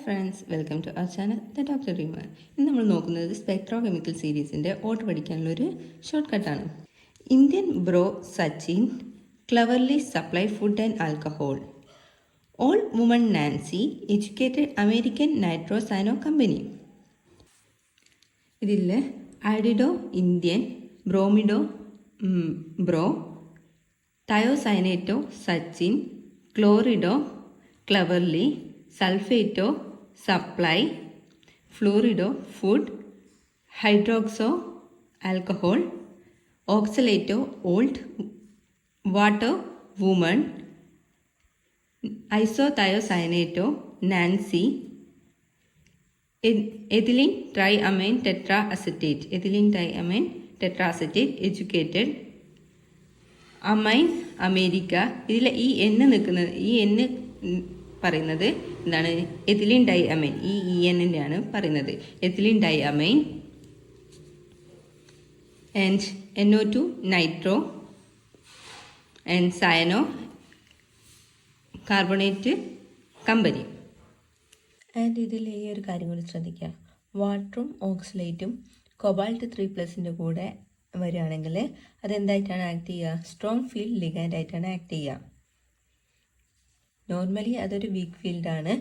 Friends, welcome to our channel the doctor Reema. ഇന്ന് നമ്മൾ നോക്കുന്നത് സ്പെക്ട്രോ കെമിക്കൽ സീരീസിൻ്റെ ഓട്ട് പഠിക്കാനുള്ളൊരു ഷോർട്ട് കട്ടാണ്. Indian bro Sachin cleverly supply food and alcohol. All woman Nancy educated American നൈട്രോസാനോ കമ്പനി. ഇതിൽ ആഡിഡോ Indian, bromido bro, thiocyanato Sachin, chlorido cleverly, sulphato supply, fluorido food, hydroxo alcohol, oxalato old, water woman, isothiocyanato Nancy, ethylene triamine tetra acetate, educated amine America. ഇതിൽ ഈ N പറയുന്നത് എന്താണ്? Ethylene dye amine. ഈ എന്നിൻ്റെ ആണ് പറയുന്നത്. Ethylene dye amen and NO2 nitro and cyano carbonate company. And ഇതിൽ ഈ ഒരു കാര്യം കൂടി ശ്രദ്ധിക്കുക. വാട്ടറും ഓക്സലേറ്റും കൊബാൾട്ട് 3+ കൂടെ വരികയാണെങ്കിൽ അതെന്തായിട്ടാണ് ആക്ട് ചെയ്യുക? സ്ട്രോങ് ഫീൽഡ് ലിഗാൻഡ് ആയിട്ടാണ് ആക്ട് ചെയ്യുക. നോർമലി അതൊരു വീക്ക് ഫീൽഡാണ്,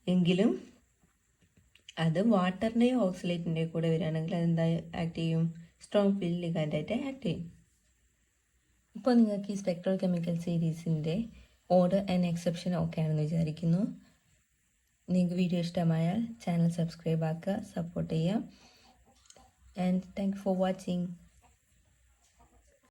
എങ്കിലും അത് വാട്ടറിൻ്റെയോ ഓക്സലേറ്റിൻ്റെയോ കൂടെ വരികയാണെങ്കിൽ അതെന്താ ആക്ട് ചെയ്യും? സ്ട്രോങ് ഫീൽഡ് ലിഗാൻഡായിട്ട് ആക്ട് ചെയ്യും. ഇപ്പോൾ നിങ്ങൾക്ക് ഈ സ്പെക്ട്രൽ കെമിക്കൽ സീരീസിൻ്റെ ഓർഡർ ആൻഡ് എക്സെപ്ഷൻ ഓക്കെ ആണെന്ന് വിചാരിക്കുന്നു. നിങ്ങൾക്ക് വീഡിയോ ഇഷ്ടമായാൽ ചാനൽ സബ്സ്ക്രൈബ് ആക്കുക, സപ്പോർട്ട് ചെയ്യുക. And thank you for watching.